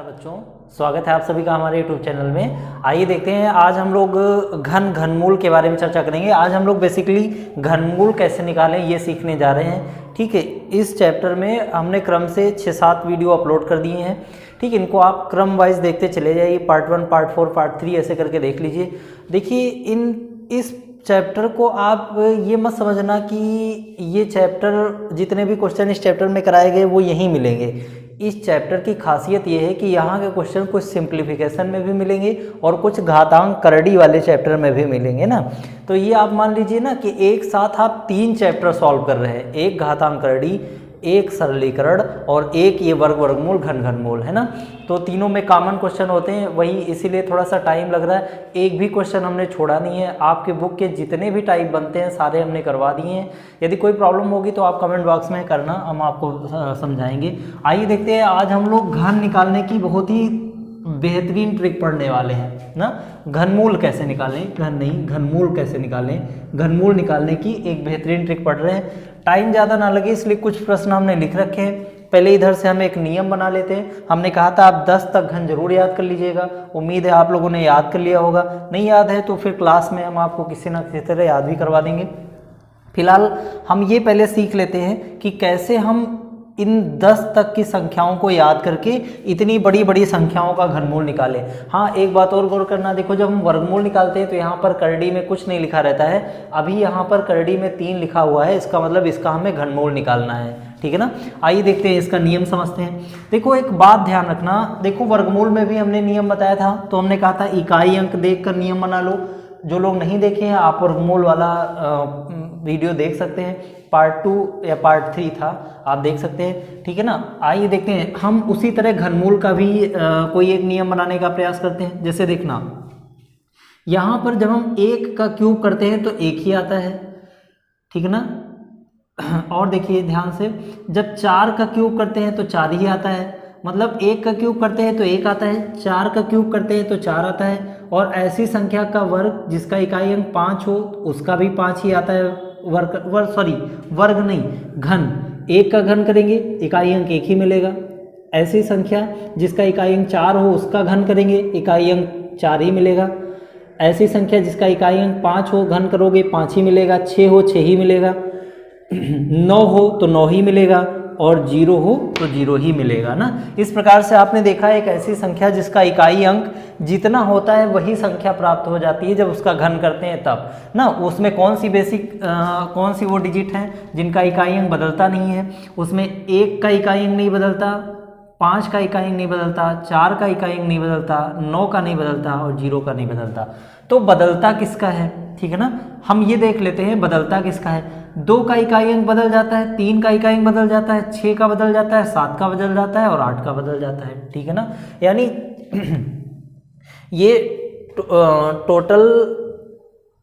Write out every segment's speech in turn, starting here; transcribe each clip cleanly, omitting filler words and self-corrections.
बच्चों, स्वागत है आप सभी का हमारे YouTube चैनल में। आइए देखते हैं, आज हम लोग घनमूल के बारे में चर्चा करेंगे। आज हम लोग बेसिकली घनमूल कैसे निकालें ये सीखने जा रहे हैं। ठीक है, इस चैप्टर में हमने क्रम से 6-7 वीडियो अपलोड कर दिए हैं। ठीक है, इनको आप क्रम वाइज देखते चले जाइए, पार्ट 1, पार्ट 4, पार्ट 3 ऐसे करके देख लीजिए। देखिए, इस चैप्टर को आप ये मत समझना कि ये चैप्टर जितने भी क्वेश्चन इस चैप्टर में कराए गए वो यहीं मिलेंगे। इस चैप्टर की खासियत ये है कि यहाँ के क्वेश्चन कुछ सिंप्लीफिकेशन में भी मिलेंगे और कुछ घातांक करड़ी वाले चैप्टर में भी मिलेंगे ना। तो ये आप मान लीजिए ना कि एक साथ आप 3 चैप्टर सॉल्व कर रहे हैं, एक घातांक करड़ी, एक सरलीकरण और एक ये वर्गमूल घनमूल, है ना। तो तीनों में कॉमन क्वेश्चन होते हैं, वही इसीलिए थोड़ा सा टाइम लग रहा है। एक भी क्वेश्चन हमने छोड़ा नहीं है। आपके बुक के जितने भी टाइप बनते हैं सारे हमने करवा दिए हैं। यदि कोई प्रॉब्लम होगी तो आप कमेंट बॉक्स में करना, हम आपको समझाएंगे। आइए देखते हैं, आज हम लोग घन निकालने की बहुत ही बेहतरीन ट्रिक पढ़ने वाले हैं ना। घनमूल कैसे निकालें, घनमूल कैसे निकालें, घनमूल निकालने की एक बेहतरीन ट्रिक पढ़ रहे हैं। टाइम ज़्यादा ना लगे इसलिए कुछ प्रश्न हमने लिख रखे हैं। पहले इधर से हम एक नियम बना लेते हैं। हमने कहा था आप 10 तक घन जरूर याद कर लीजिएगा। उम्मीद है आप लोगों ने याद कर लिया होगा। नहीं याद है तो फिर क्लास में हम आपको किसी न किसी तरह याद भी करवा देंगे। फिलहाल हम ये पहले सीख लेते हैं कि कैसे हम इन 10 तक की संख्याओं को याद करके इतनी बड़ी बड़ी संख्याओं का घनमूल निकालें। हाँ, एक बात और गौर करना, देखो जब हम वर्गमूल निकालते हैं तो यहाँ पर करड़ी में कुछ नहीं लिखा रहता है। अभी यहाँ पर करड़ी में 3 लिखा हुआ है, इसका मतलब इसका हमें घनमूल निकालना है। ठीक है ना। आइए देखते हैं, इसका नियम समझते हैं। देखो एक बात ध्यान रखना, देखो वर्गमूल में भी हमने नियम बताया था। तो हमने कहा था इकाई अंक देख कर नियम बना लो। जो लोग नहीं देखे हैं आप वर्गमूल वाला वीडियो देख सकते हैं, पार्ट 2 या पार्ट 3 था, आप देख सकते हैं। ठीक है ना। आइए देखते हैं, हम उसी तरह घनमूल का भी कोई एक नियम बनाने का प्रयास करते हैं। जैसे देखना, यहाँ पर जब हम 1 का क्यूब करते हैं तो 1 ही आता है। ठीक है ना। और देखिए ध्यान से, जब 4 का क्यूब करते हैं तो 4 ही आता है। मतलब 1 का क्यूब करते हैं तो 1 आता है, 4 का क्यूब करते हैं तो 4 आता है। और ऐसी संख्या का वर्ग जिसका इकाई अंक 5 हो उसका भी 5 ही आता है। वर्ग नहीं, घन। 1 का घन करेंगे इकाई अंक 1 ही मिलेगा। ऐसी संख्या जिसका इकाई अंक 4 हो उसका घन करेंगे इकाई अंक 4 ही मिलेगा। ऐसी संख्या जिसका इकाई अंक 5 हो, घन करोगे 5 ही मिलेगा। 6 हो 6 ही मिलेगा। 9 हो तो 9 ही मिलेगा और 0 हो तो 0 ही मिलेगा ना। इस प्रकार से आपने देखा एक ऐसी संख्या जिसका इकाई अंक जितना होता है वही संख्या प्राप्त हो जाती है जब उसका घन करते हैं तब ना। उसमें कौन सी वो डिजिट हैं जिनका इकाई अंक बदलता नहीं है। उसमें 1 का इकाई अंक नहीं बदलता, 5 का इकाई अंक नहीं बदलता, 4 का इकाई अंक नहीं बदलता, 9 का नहीं बदलता और 0 का नहीं बदलता। तो बदलता किसका है, ठीक है ना। हम ये देख लेते हैं बदलता किसका है। 2 का इकाई अंक बदल जाता है, 3 का इकाई अंक बदल जाता है, 6 का बदल जाता है, 7 का बदल जाता है और 8 का बदल जाता है। ठीक है ना। यानी ये टोटल,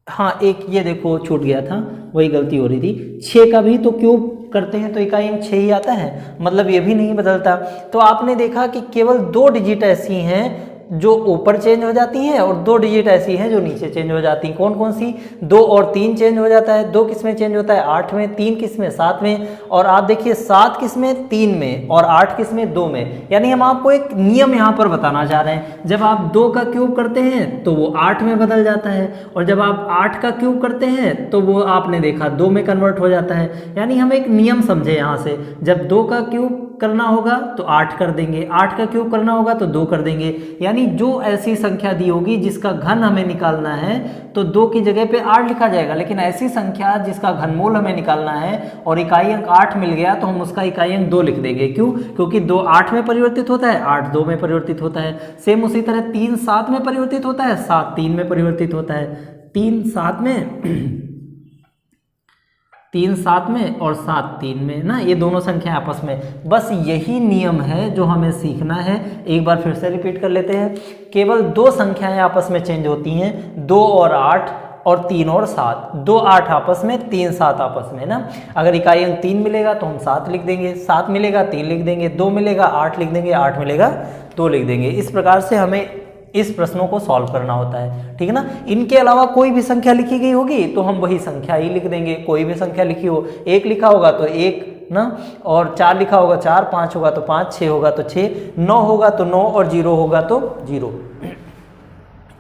हाँ एक ये देखो छूट गया था, वही गलती हो रही थी। 6 का भी तो क्यूब करते हैं तो इकाई अंक 6 ही आता है, मतलब ये भी नहीं बदलता। तो आपने देखा कि केवल 2 डिजिट ऐसी हैं जो ऊपर चेंज हो जाती हैं और 2 डिजिट ऐसी हैं जो नीचे चेंज हो जाती हैं। कौन कौन सी? 2 और 3 चेंज हो जाता है। 2 किस में चेंज होता है? 8 में। 3 किस में? 7 में। और आप देखिए 7 किस में? 3 में। और 8 किस में? 2 में। यानी हम आपको एक नियम यहाँ पर बताना चाह रहे हैं। जब आप 2 का क्यूब करते हैं तो वो 8 में बदल जाता है और जब आप 8 का क्यूब करते हैं तो वो आपने देखा 2 में कन्वर्ट हो जाता है। यानी हम एक नियम समझे यहाँ से, जब 2 का क्यूब करना होगा तो 8 कर देंगे, 8 का क्यूब करना होगा तो 2 कर देंगे। यानी जो ऐसी संख्या दी होगी जिसका घन हमें निकालना है तो 2 की जगह पे 8 लिखा जाएगा। लेकिन ऐसी संख्या जिसका घनमूल हमें निकालना है और इकाई अंक 8 मिल गया तो हम उसका इकाई अंक 2 लिख देंगे। क्यों? क्योंकि 2 8 में परिवर्तित होता है, 8 2 में परिवर्तित होता है। सेम उसी तरह 3 7 में परिवर्तित होता है, 7 3 में परिवर्तित होता है। 3 7 में 3 7 में और 7 3 में ना, ये दोनों संख्या आपस में। बस यही नियम है जो हमें सीखना है। एक बार फिर से रिपीट कर लेते हैं। केवल 2 संख्याएं आपस में चेंज होती हैं, 2 और 8 और 3 और 7। 2 8 आपस में, 3 7 आपस में ना। अगर इकाई अंक 3 मिलेगा तो हम 7 लिख देंगे, 7 मिलेगा 3 लिख देंगे, 2 मिलेगा 8 लिख देंगे, 8 मिलेगा 2 लिख देंगे। इस प्रकार से हमें इस प्रश्नों को सॉल्व करना होता है, ठीक है ना। इनके अलावा कोई भी संख्या लिखी गई होगी तो हम वही संख्या ही लिख देंगे। कोई भी संख्या लिखी हो, 1 लिखा होगा तो 1 ना, और 4 लिखा होगा 4, 5 होगा तो 5, 6 होगा तो 6, 9 होगा तो 9 और 0 होगा तो 0।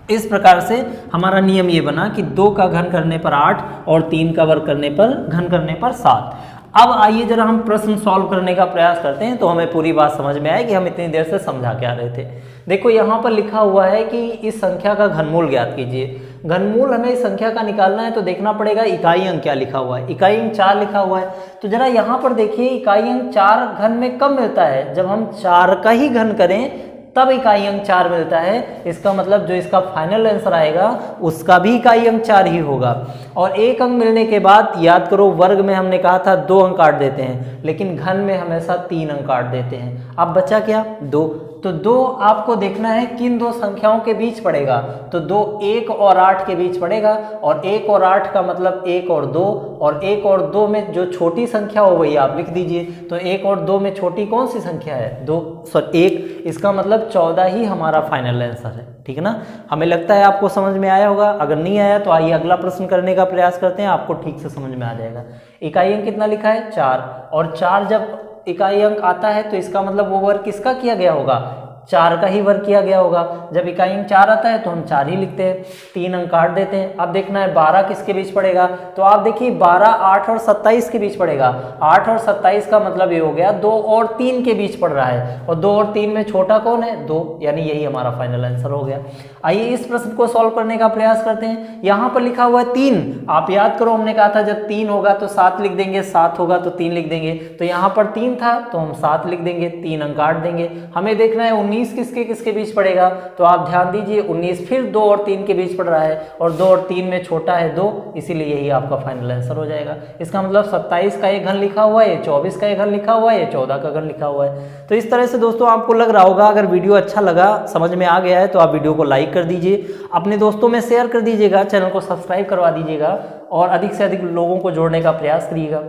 इस प्रकार से हमारा नियम ये बना कि 2 का घन करने पर 8 और 3 का वर्ग करने पर घन करने पर 7। अब आइए जरा हम प्रश्न सॉल्व करने का प्रयास करते हैं तो हमें पूरी बात समझ में आए कि हम इतनी देर से समझा क्या रहे थे। देखो यहाँ पर लिखा हुआ है कि इस संख्या का घनमूल ज्ञात कीजिए। घनमूल हमें इस संख्या का निकालना है तो देखना पड़ेगा इकाई अंक क्या लिखा हुआ है। इकाई अंक 4 लिखा हुआ है, तो जरा यहाँ पर देखिए इकाई अंक 4 घन में कब मिलता है, जब हम 4 का ही घन करें तब इकाई अंक 4 मिलता है। इसका मतलब जो इसका फाइनल आंसर आएगा उसका भी इकाई अंक 4 ही होगा। और 1 अंक मिलने के बाद याद करो, वर्ग में हमने कहा था 2 अंक काट देते हैं, लेकिन घन में हमेशा 3 अंक काट देते हैं। अब बचा क्या, 2। तो 2 आपको देखना है किन 2 संख्याओं के बीच पड़ेगा, तो 2 1 और 8 के बीच पड़ेगा। और 1 और 8 का मतलब 1 और 2, और 1 और 2 में जो छोटी संख्या हो वही आप लिख दीजिए। तो 1 और 2 में छोटी कौन सी संख्या है, 1। इसका मतलब 14 ही हमारा फाइनल आंसर है, ठीक है ना। हमें लगता है आपको समझ में आया होगा। अगर नहीं आया तो आइए अगला प्रश्न करने का प्रयास करते हैं, आपको ठीक से समझ में आ जाएगा। इकाई अंक कितना लिखा है, 4, और 4 जब इकाई अंक आता है तो इसका मतलब वो वर्ग किसका किया गया होगा, 4 का ही वर्ग किया गया होगा। जब इकाई अंक 4 आता है तो हम 4 ही लिखते हैं, 3 अंक काट देते हैं। अब देखना है 12 किसके बीच पड़ेगा, तो आप देखिए 12 8 और 27 के बीच पड़ेगा। 8 और 27 का मतलब ये हो गया 2 और 3 के बीच पड़ रहा है, और 2 और 3 में छोटा कौन है, 2, यानी यही हमारा फाइनल आंसर हो गया। आइए इस प्रश्न को सॉल्व करने का प्रयास करते हैं। यहाँ पर लिखा हुआ है 3, आप याद करो हमने कहा था जब 3 होगा तो 7 लिख देंगे, 7 होगा तो 3 लिख देंगे। तो यहाँ पर 3 था तो हम 7 लिख देंगे, 3 अंक काट देंगे। हमें देखना है 19 किसके किसके बीच पड़ेगा, तो आप ध्यान दीजिए 19 फिर 2 और 3 के बीच पड़ रहा है, और 2 और 3 में छोटा है 2, इसीलिए यही आपका फाइनल आंसर हो जाएगा। इसका मतलब 27 का एक घन लिखा हुआ है, 24 का एक घन लिखा हुआ है, 14 का घन लिखा हुआ है। तो इस तरह से दोस्तों आपको लग रहा होगा, अगर वीडियो अच्छा लगा, समझ में आ गया है, तो आप वीडियो को लाइक कर दीजिए, अपने दोस्तों में शेयर कर दीजिएगा, चैनल को सब्सक्राइब करवा दीजिएगा, और अधिक से अधिक लोगों को जोड़ने का प्रयास करिएगा।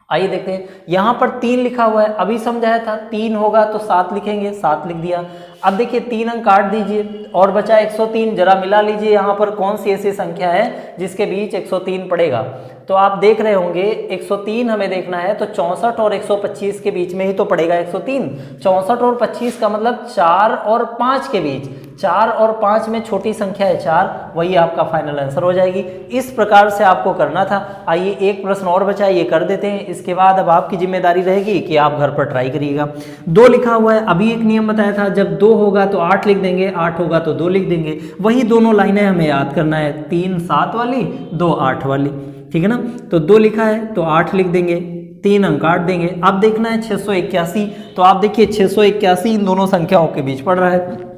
आइए देखते हैं, यहाँ पर 3 लिखा हुआ है, अभी समझाया था 3 होगा तो 7 लिखेंगे, 7 लिख दिया। अब देखिए 3 अंक काट दीजिए और बचा 103, जरा मिला लीजिए यहाँ पर कौन सी ऐसी संख्या है जिसके बीच 103 पड़ेगा। तो आप देख रहे होंगे 103 हमें देखना है, तो 64 और 125 के बीच में ही तो पड़ेगा 103। 64 और 25 का मतलब 4 और 5 के बीच, 4 और 5 में छोटी संख्या है 4, वही आपका फाइनल आंसर हो जाएगी। इस प्रकार से आपको करना था। आइए एक प्रश्न और बचा, ये कर देते हैं, इसके बाद अब आपकी जिम्मेदारी रहेगी कि आप घर पर ट्राई करिएगा। 2 लिखा हुआ है, अभी एक नियम बताया था, जब 2 होगा तो 8 लिख देंगे, 8 होगा तो 2 लिख देंगे, वही दोनों लाइनें हमें याद करना है, 3 7 वाली, 2 8 वाली, ठीक है ना। तो 2 लिखा है तो 8 लिख देंगे, 3 अंक काट देंगे। अब देखना है 681, तो आप देखिए 681 इन दोनों संख्याओं के बीच पड़ रहा है,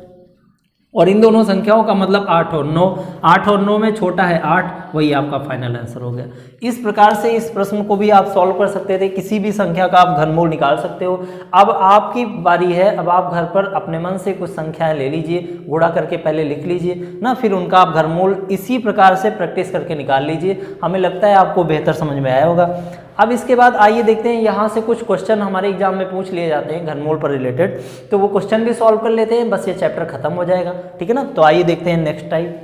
और इन दोनों संख्याओं का मतलब 8 और 9, 8 और 9 में छोटा है 8, वही आपका फाइनल आंसर हो गया। इस प्रकार से इस प्रश्न को भी आप सॉल्व कर सकते थे, किसी भी संख्या का आप घनमूल निकाल सकते हो। अब आपकी बारी है, अब आप घर पर अपने मन से कुछ संख्याएं ले लीजिए, गुणा करके पहले लिख लीजिए ना, फिर उनका आप घनमूल इसी प्रकार से प्रैक्टिस करके निकाल लीजिए। हमें लगता है आपको बेहतर समझ में आया होगा। अब इसके बाद आइए देखते हैं, यहाँ से कुछ क्वेश्चन हमारे एग्जाम में पूछ लिए जाते हैं घनमूल पर रिलेटेड, तो वो क्वेश्चन भी सॉल्व कर लेते हैं, बस ये चैप्टर खत्म हो जाएगा, ठीक है ना। तो आइए देखते हैं नेक्स्ट टाइप।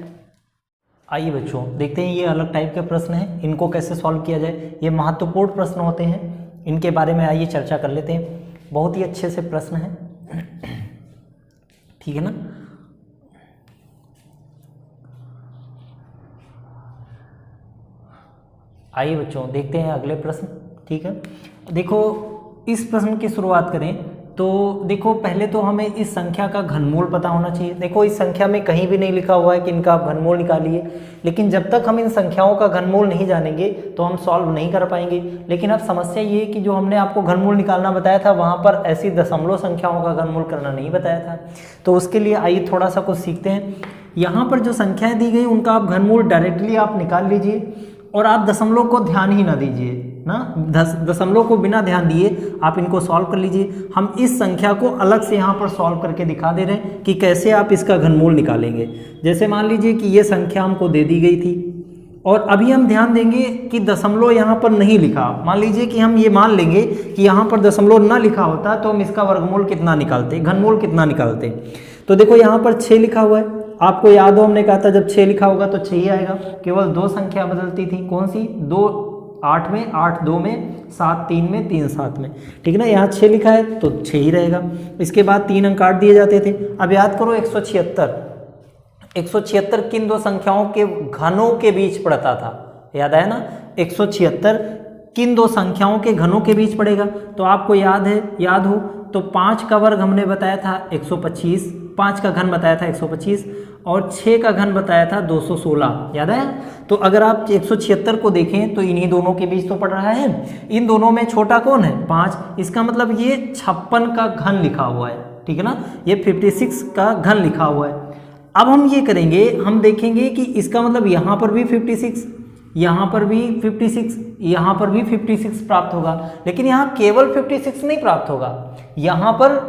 आइए बच्चों देखते हैं, ये अलग टाइप के प्रश्न हैं, इनको कैसे सॉल्व किया जाए। ये महत्वपूर्ण प्रश्न होते हैं, इनके बारे में आइए चर्चा कर लेते हैं। बहुत ही अच्छे से प्रश्न हैं, ठीक है ना। आइए बच्चों देखते हैं अगले प्रश्न, ठीक है। देखो इस प्रश्न की शुरुआत करें तो देखो पहले तो हमें इस संख्या का घनमूल पता होना चाहिए। देखो इस संख्या में कहीं भी नहीं लिखा हुआ है कि इनका आप घनमूल निकालिए, लेकिन जब तक हम इन संख्याओं का घनमूल नहीं जानेंगे तो हम सॉल्व नहीं कर पाएंगे। लेकिन अब समस्या ये है कि जो हमने आपको घनमूल निकालना बताया था वहाँ पर ऐसी दशमलव संख्याओं का घनमूल करना नहीं बताया था। तो उसके लिए आइए थोड़ा सा कुछ सीखते हैं। यहाँ पर जो संख्याएँ दी गई उनका आप घनमूल डायरेक्टली आप निकाल लीजिए, और आप दशमलव को ध्यान ही ना दीजिए ना, दशमलव को बिना ध्यान दिए आप इनको सॉल्व कर लीजिए। हम इस संख्या को अलग से यहाँ पर सॉल्व करके दिखा दे रहे हैं कि कैसे आप इसका घनमूल निकालेंगे। जैसे मान लीजिए कि ये संख्या हमको दे दी गई थी, और अभी हम ध्यान देंगे कि दशमलव यहाँ पर नहीं लिखा। मान लीजिए कि हम ये मान लेंगे कि यहाँ पर दशमलव ना लिखा होता तो हम इसका वर्गमूल कितना निकालते, घनमूल कितना निकालते। तो देखो यहाँ पर 6 लिखा हुआ है, आपको याद हो हमने कहा था जब 6 लिखा होगा तो 6 ही आएगा, केवल 2 संख्या बदलती थी, कौन सी? 2 8 में, 8 2 में, 7 3 में, 3 7 में, ठीक है ना। यहाँ 6 लिखा है तो 6 ही रहेगा। इसके बाद 3 अंक काट दिए जाते थे। अब याद करो 176 किन दो संख्याओं के घनों के बीच पड़ता था, याद आया ना? 176 किन दो संख्याओं के घनों के बीच पड़ेगा, तो आपको याद हो तो 5 का वर्ग हमने बताया था 125, 5 का घन बताया था 125 और 6 का घन बताया था 216, याद है? तो अगर आप 176 को देखें तो इन्हीं दोनों के बीच तो पड़ रहा है, इन दोनों में छोटा कौन है? 5, इसका मतलब ये 56 का घन लिखा हुआ है, ठीक है ना, ये 56 का घन लिखा हुआ है। अब हम ये करेंगे, हम देखेंगे कि इसका मतलब यहाँ पर भी 56, यहाँ पर भी 56, यहाँ पर भी 56 प्राप्त होगा, लेकिन यहाँ केवल 56 नहीं प्राप्त होगा, यहाँ पर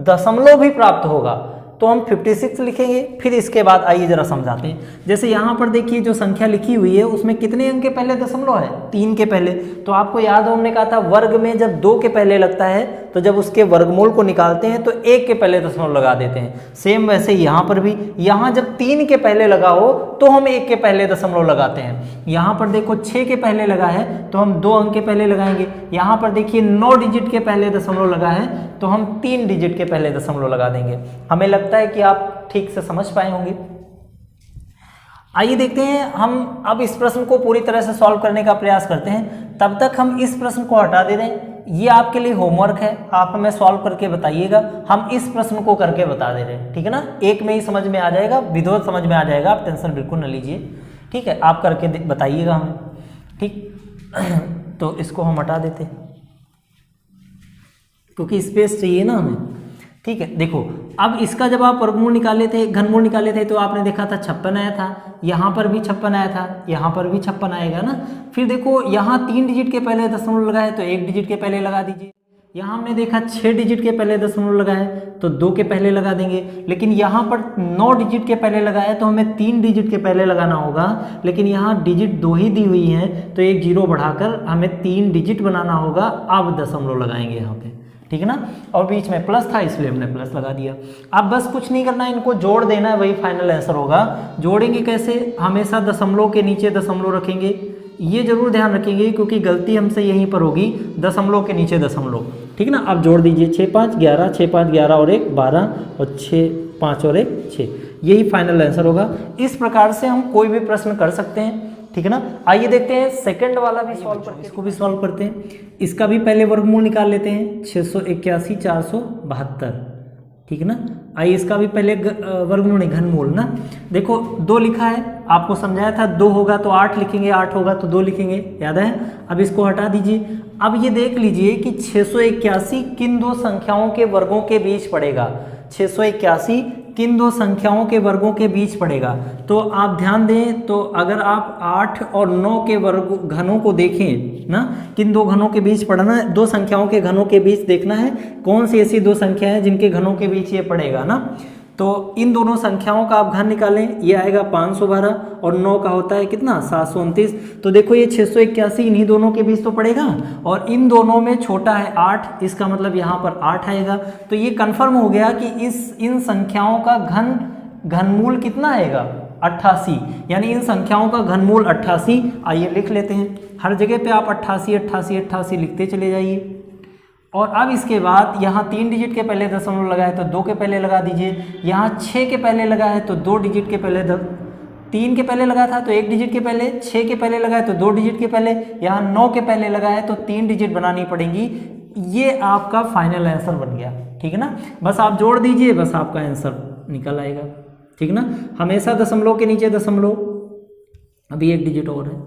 दशमलव भी प्राप्त होगा, तो हम 56 लिखेंगे। फिर इसके बाद आइए जरा समझाते हैं। जैसे यहाँ पर देखिए जो संख्या लिखी हुई है उसमें कितने अंक के पहले दशमलव है? 3 के पहले। तो आपको याद हो हमने कहा था वर्ग में जब 2 के पहले लगता है तो जब उसके वर्गमूल को निकालते हैं तो 1 के पहले दशमलव लगा देते हैं। सेम वैसे यहाँ पर भी, यहाँ जब 3 के पहले लगा हो तो हम 1 के पहले दशमलव लगाते हैं। यहाँ पर देखो 6 के पहले लगा है तो हम 2 अंक के पहले लगाएंगे। यहाँ पर देखिए 9 डिजिट के पहले दशमलव लगा है तो हम 3 डिजिट के पहले दशमलव लगा देंगे। हमें लगता है कि आप ठीक से समझ पाए होंगे। आइए देखते हैं, हम अब इस प्रश्न को पूरी तरह से सॉल्व करने का प्रयास करते हैं। तब तक हम इस प्रश्न को हटा दे दें, ये आपके लिए होमवर्क है, आप हमें सॉल्व करके बताइएगा। हम इस प्रश्न को करके बता दे रहे हैं, ठीक है ना। एक में ही समझ में आ जाएगा, विधिवत समझ में आ जाएगा, आप टेंशन बिल्कुल न लीजिए, ठीक है। आप करके बताइएगा हमें, ठीक। तो इसको हम हटा देते हैं क्योंकि स्पेस चाहिए ना हमें, ठीक है। देखो अब इसका जब आप वर्गमूल निकाले थे, घनमूल निकाले थे, तो आपने देखा था 56 आया था, यहाँ पर भी 56 आया था, यहाँ पर भी 56 आएगा ना। फिर देखो यहाँ 3 डिजिट के पहले दशमलव लगा है तो 1 डिजिट के पहले लगा दीजिए। यहाँ हमने देखा 6 डिजिट के पहले दशमलव लगा है तो 2 के पहले लगा देंगे। लेकिन यहाँ पर 9 डिजिट के पहले लगा है तो हमें 3 डिजिट के पहले लगाना होगा, लेकिन यहाँ डिजिट 2 ही दी हुई है तो एक जीरो बढ़ाकर हमें 3 डिजिट बनाना होगा। अब दशमलव लगाएंगे यहाँ पे, ठीक है ना। और बीच में प्लस था इसलिए हमने प्लस लगा दिया। अब बस कुछ नहीं करना है, इनको जोड़ देना है, वही फाइनल आंसर होगा। जोड़ेंगे कैसे? हमेशा दशमलव के नीचे दशमलव रखेंगे, ये जरूर ध्यान रखेंगे क्योंकि गलती हमसे यहीं पर होगी, दशमलव के नीचे दशमलव, ठीक है ना। अब जोड़ दीजिए 6 5 11, 6 5 11 और 1 12 और 6 5 और 1 6, यही फाइनल आंसर होगा। इस प्रकार से हम कोई भी प्रश्न कर सकते हैं, ठीक है ना। आइए देखते हैं सेकंड वाला भी सॉल्व करते हैं, इसको भी सॉल्व करते हैं। इसका भी पहले वर्गमूल निकाल लेते हैं, 681 472, ठीक है ना। आइए इसका भी पहले वर्गमूल नहीं घनमूल ना। देखो 2 लिखा है, आपको समझाया था 2 होगा तो 8 लिखेंगे, 8 होगा तो 2 लिखेंगे, याद है। अब इसको हटा दीजिए। अब ये देख लीजिए कि 681 किन दो संख्याओं के वर्गों के बीच पड़ेगा, 681 किन दो संख्याओं के वर्गों के बीच पड़ेगा। तो आप ध्यान दें, तो अगर आप 8 और 9 के वर्ग घनों को देखें ना, किन दो घनों के बीच पढ़ना है, दो संख्याओं के घनों के बीच देखना है कौन सी ऐसी 2 संख्या है जिनके घनों के बीच ये पड़ेगा ना। तो इन दोनों संख्याओं का आप घन निकालें, ये आएगा 512 और 9 का होता है कितना 729। तो देखो ये 681 इन्हीं दोनों के बीच तो पड़ेगा और इन दोनों में छोटा है 8, इसका मतलब यहाँ पर 8 आएगा। तो ये कंफर्म हो गया कि इन संख्याओं का घनमूल कितना आएगा 88, यानी इन संख्याओं का घनमूल 88। आइए लिख लेते हैं, हर जगह पे आप 88 88 88 लिखते चले जाइए। और अब इसके बाद यहाँ 3 डिजिट के पहले दशमलव लगा है तो 2 के पहले लगा दीजिए। यहाँ 6 के पहले लगा है तो 2 डिजिट के पहले, 3 के पहले लगा था तो 1 डिजिट के पहले, 6 के पहले लगा है तो 2 डिजिट के पहले, यहाँ 9 के पहले लगा है तो 3 डिजिट बनानी पड़ेगी। ये आपका फाइनल आंसर बन गया, ठीक है ना। बस आप जोड़ दीजिए, बस आपका आंसर निकल आएगा, ठीक ना। हमेशा दशमलव के नीचे दशमलव, अभी 1 डिजिट और है,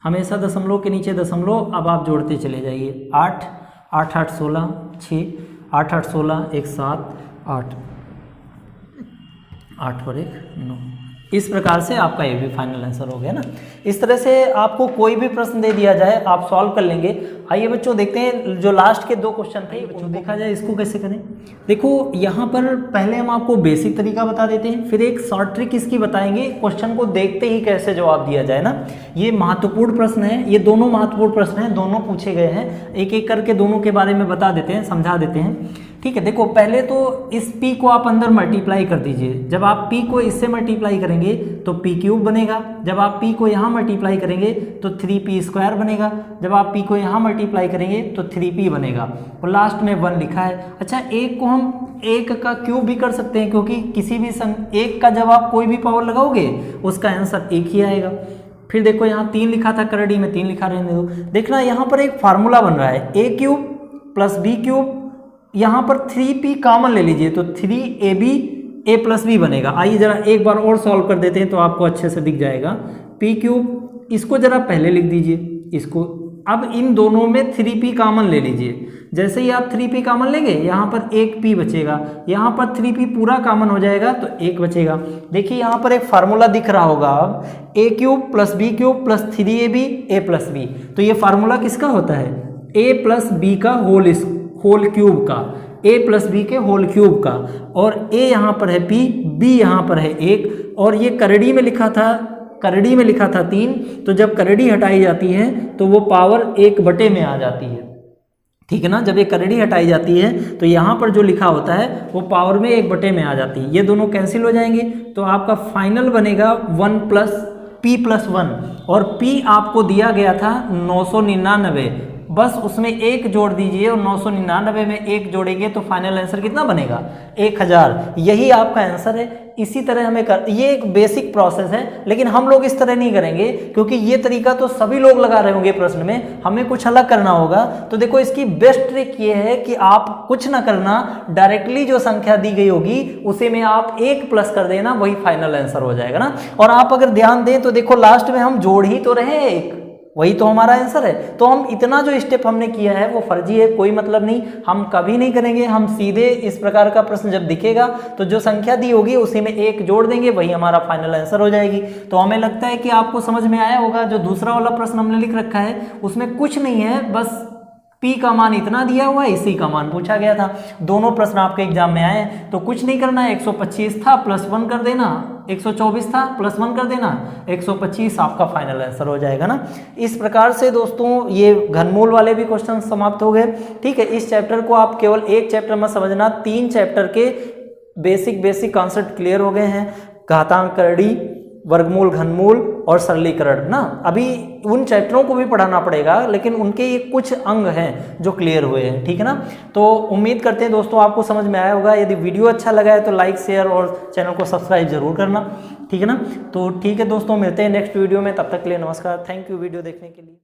हमेशा दशमलव के नीचे दशमलव। अब आप जोड़ते चले जाइए, 8 8 8 16 6 8 8 16 1 7 8 8 और 1 9। इस प्रकार से आपका ये भी फाइनल आंसर हो गया ना। इस तरह से आपको कोई भी प्रश्न दे दिया जाए आप सॉल्व कर लेंगे। आइए बच्चों देखते हैं जो लास्ट के 2 क्वेश्चन थे, बच्चों देखा जाए इसको कैसे करें। देखो यहाँ पर पहले हम आपको बेसिक तरीका बता देते हैं, फिर एक शॉर्ट ट्रिक इसकी बताएंगे, क्वेश्चन को देखते ही कैसे जवाब दिया जाए ना। ये महत्वपूर्ण प्रश्न है, ये दोनों महत्वपूर्ण प्रश्न हैं, दोनों पूछे गए हैं, एक एक करके दोनों के बारे में बता देते हैं, समझा देते हैं। ठीक है, देखो पहले तो इस p को आप अंदर मल्टीप्लाई कर दीजिए। जब आप p को इससे मल्टीप्लाई करेंगे तो p³ बनेगा। जब आप p को यहाँ मल्टीप्लाई करेंगे तो 3p² बनेगा। जब आप p को यहाँ मल्टीप्लाई करेंगे तो 3p बनेगा और लास्ट में 1 लिखा है। अच्छा, एक को हम एक का क्यूब भी कर सकते हैं, क्योंकि किसी भी एक का जब आप कोई भी पावर लगाओगे उसका आंसर एक ही आएगा। फिर देखो यहाँ 3 लिखा था, करड़ी में 3 लिखा रहने दो। देखना यहाँ पर एक फार्मूला बन रहा है, a³ + b³। यहाँ पर 3p कॉमन ले लीजिए तो 3ab a + b बनेगा। आइए जरा एक बार और सॉल्व कर देते हैं तो आपको अच्छे से दिख जाएगा। p³ इसको जरा पहले लिख दीजिए, इसको। अब इन दोनों में 3p कॉमन ले लीजिए। जैसे ही आप 3p कॉमन लेंगे यहाँ पर एक p बचेगा, यहाँ पर 3p पूरा कॉमन हो जाएगा तो 1 बचेगा। देखिए यहाँ पर एक फार्मूला दिख रहा होगा अब, a³ + b³ + 3ab a + b। तो ये फार्मूला किसका होता है? a + b का होल क्यूब का, a + b के होल क्यूब का। और a यहाँ पर है p, b यहाँ पर है 1, और ये करड़ी में लिखा था 3। तो जब करड़ी हटाई जाती है तो वो पावर 1/, में आ जाती है। ठीक है ना, जब ये करड़ी हटाई जाती है तो यहाँ पर जो लिखा होता है वो पावर में 1/, में आ जाती है। ये दोनों कैंसिल हो जाएंगे तो आपका फाइनल बनेगा 1 + p + 1। और p आपको दिया गया था 999, बस उसमें 1 जोड़ दीजिए और 999 में 1 जोड़ेंगे तो फाइनल आंसर कितना बनेगा? 1000। यही आपका आंसर है। इसी तरह हमें ये एक बेसिक प्रोसेस है, लेकिन हम लोग इस तरह नहीं करेंगे क्योंकि ये तरीका तो सभी लोग लगा रहे होंगे प्रश्न में, हमें कुछ अलग करना होगा। तो देखो इसकी बेस्ट ट्रिक ये है कि आप कुछ ना करना, डायरेक्टली जो संख्या दी गई होगी उसे में आप 1 प्लस कर देना, वही फाइनल आंसर हो जाएगा ना। और आप अगर ध्यान दें तो देखो लास्ट में हम जोड़ ही तो रहे हैं 1, वही तो हमारा आंसर है। तो हम इतना जो स्टेप हमने किया है वो फर्जी है, कोई मतलब नहीं, हम कभी नहीं करेंगे। हम सीधे इस प्रकार का प्रश्न जब दिखेगा तो जो संख्या दी होगी उसी में 1 जोड़ देंगे, वही हमारा फाइनल आंसर हो जाएगी। तो हमें लगता है कि आपको समझ में आया होगा। जो दूसरा वाला प्रश्न हमने लिख रखा है उसमें कुछ नहीं है, बस p का मान इतना दिया हुआ है, इसी का मान पूछा गया था। दोनों प्रश्न आपके एग्जाम में आए तो कुछ नहीं करना है, 125 था +1 कर देना, 124 था +1 कर देना, 125 आपका फाइनल आंसर हो जाएगा ना। इस प्रकार से दोस्तों ये घनमूल वाले भी क्वेश्चन समाप्त हो गए। ठीक है, इस चैप्टर को आप केवल एक चैप्टर में समझना, 3 चैप्टर के बेसिक कॉन्सेप्ट क्लियर हो गए हैं। घातांक करड़ी, वर्गमूल, घनमूल और सरलीकरण ना। अभी उन चैप्टरों को भी पढ़ाना पड़ेगा, लेकिन उनके ये कुछ अंग हैं जो क्लियर हुए हैं। ठीक है ना, तो उम्मीद करते हैं दोस्तों आपको समझ में आया होगा। यदि वीडियो अच्छा लगा है तो लाइक, शेयर और चैनल को सब्सक्राइब जरूर करना। ठीक है ना, तो ठीक है दोस्तों, मिलते हैं नेक्स्ट वीडियो में। तब तक के लिए नमस्कार, थैंक यू वीडियो देखने के लिए।